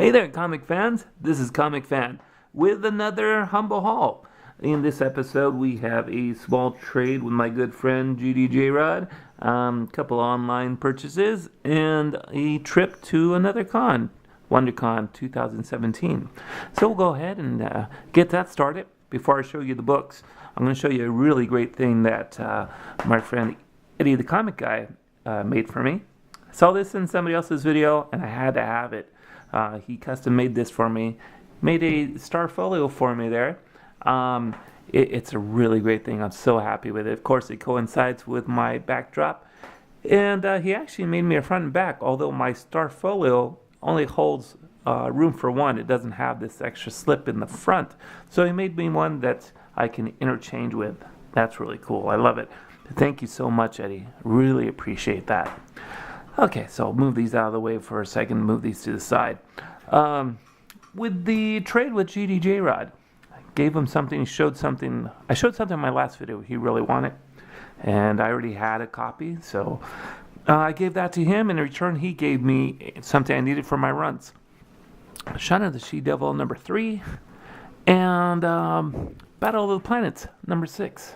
Hey there, comic fans. This is Comicfan with another humble haul. In this episode, we have a small trade with my good friend gdjarod, couple online purchases, and a trip to another con, WonderCon 2017. So we'll go ahead and get that started. Before I show you the books, I'm going to show you a really great thing that my friend Eddie the Comic Guy made for me. I saw this in somebody else's video, and I had to have it. He custom made this for me, made a star folio for me there. It's a really great thing. I'm so happy with it. Of course, it coincides with my backdrop. And he actually made me a front and back, although my star folio only holds room for one. It doesn't have this extra slip in the front. So he made me one that I can interchange with. That's really cool. I love it. Thank you so much, Eddie. Really appreciate that. Okay, so I'll move these out of the way for a second, move these to the side. With the trade with gdjarod, I gave him something, I showed something in my last video he really wanted, and I already had a copy, so I gave that to him. In return, he gave me something I needed for my runs. Shaun of the She-Devil number 3, and Battle of the Planets number 6.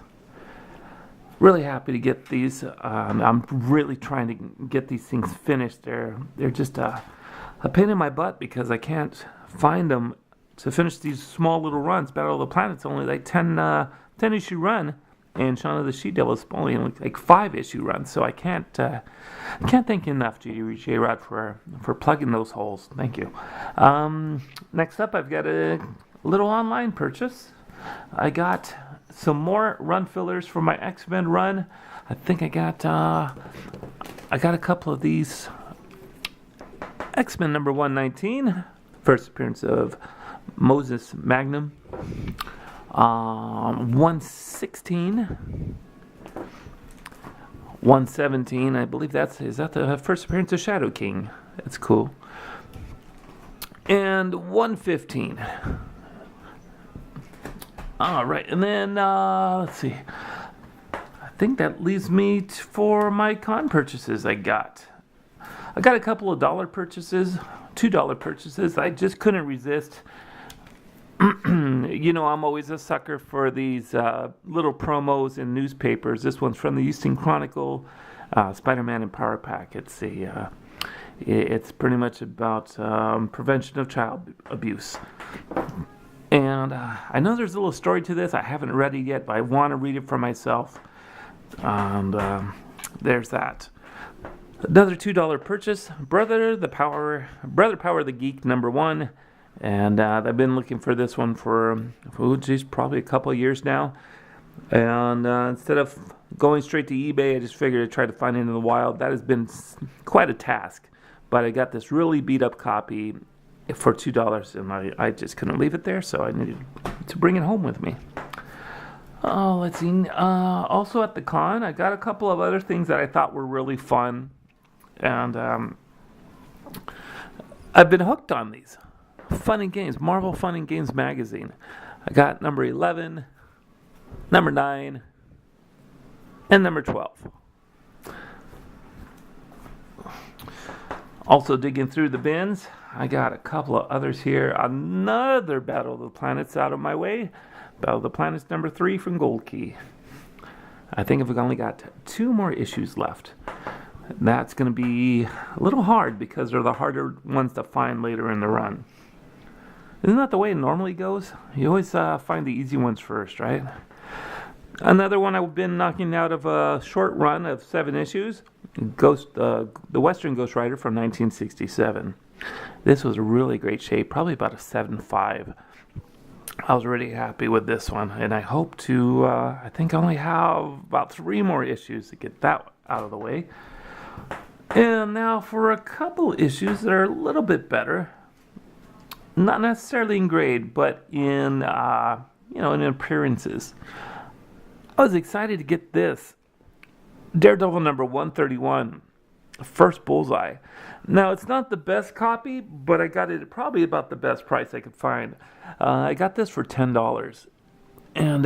Really happy to get these. I'm really trying to get these things finished. They're just a pain in my butt because I can't find them to finish these small little runs. Battle of the Planet's only like 10 issue run, and Shaun of the She-Devil is only like 5 issue runs. So I can't thank you enough, gdjarod, for plugging those holes. Thank you. Next up, I've got a little online purchase. I got some more run fillers for my X-Men run. I think I got a couple of these. X-Men number 119, first appearance of Moses Magnum. 116, 117. I believe is that the first appearance of Shadow King. That's cool. And 115. All right, and then let's see. I think that leaves me for my con purchases. I got a couple of $2 purchases. I just couldn't resist. You know, I'm always a sucker for these little promos in newspapers. This one's from the Houston Chronicle, Spider-Man and Power Pack. It's pretty much about prevention of child abuse. And I know there's a little story to this. I haven't read it yet, but I want to read it for myself. And there's that. Another $2 purchase. Brother Power the Geek number 1. And I've been looking for this one for probably a couple of years now. And instead of going straight to eBay, I just figured I'd try to find it in the wild. That has been quite a task. But I got this really beat up copy for $2, and I just couldn't leave it there, so I needed to bring it home with me. Oh, let's see. Also at the con, I got a couple of other things that I thought were really fun, and I've been hooked on these. Fun and Games, Marvel Fun and Games magazine. I got number 11, number 9, and number 12. Also digging through the bins, I got a couple of others here. Another Battle of the Planets out of my way. Battle of the Planets number 3 from Gold Key. I think I've only got 2 more issues left. That's going to be a little hard because they're the harder ones to find later in the run. Isn't that the way it normally goes? You always find the easy ones first, right? Another one I've been knocking out of a short run of 7 issues. The Western Ghost Rider from 1967. This was a really great shape, probably about a 7.5. I was really happy with this one, and I hope to, I think I only have about 3 more issues to get that out of the way. And now for a couple issues that are a little bit better. Not necessarily in grade, but in, in appearances. I was excited to get this. Daredevil number 131, first Bullseye. Now, it's not the best copy, but I got it at probably about the best price I could find. I got this for $10. And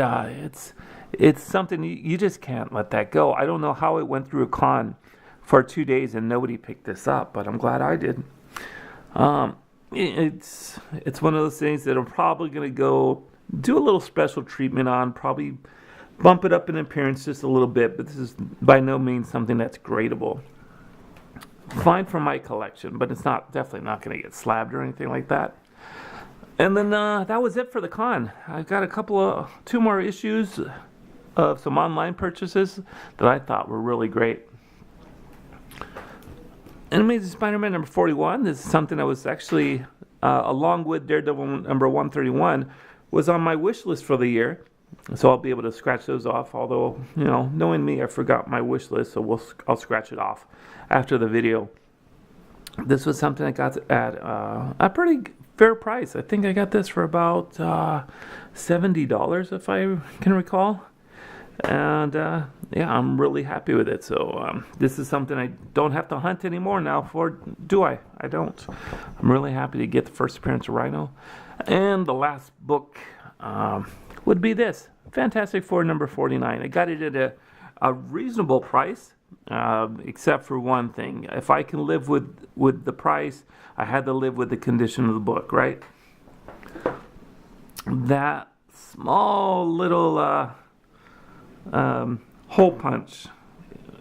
it's something you just can't let that go. I don't know how it went through a con for 2 days and nobody picked this up, but I'm glad I did. it's one of those things that I'm probably going to go do a little special treatment on, probably bump it up in appearance just a little bit, but this is by no means something that's gradable. Fine for my collection, but it's definitely not going to get slabbed or anything like that. And then that was it for the con. I've got two more issues of some online purchases that I thought were really great. Amazing Spider-Man number 41. This is something that was actually, along with Daredevil number 131, was on my wish list for the year. So I'll be able to scratch those off. Although, knowing me, I forgot my wish list, so I'll scratch it off after the video. This was something I got at a pretty fair price. I think I got this for about $70, if I can recall. And yeah, I'm really happy with it. So this is something I don't have to hunt anymore now for, do I? I don't. I'm really happy to get the first appearance of Rhino. And the last book would be this, Fantastic Four number 49. I got it at a reasonable price, except for one thing. If I can live with the price, I had to live with the condition of the book, right? That small little hole punch,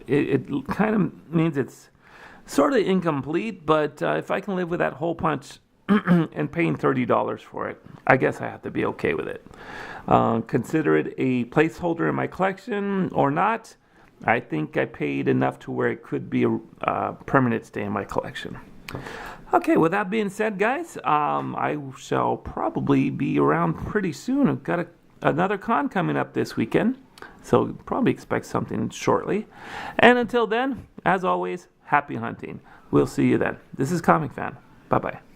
it kind of means it's sort of incomplete, but if I can live with that hole punch and paying $30 for it, I guess I have to be okay with it. Consider it a placeholder in my collection or not. I think I paid enough to where it could be a permanent stay in my collection. Okay, with that being said, guys, I shall probably be around pretty soon. I've got another con coming up this weekend, so probably expect something shortly. And until then, as always, happy hunting. We'll see you then. This is Comic Fan. Bye-bye.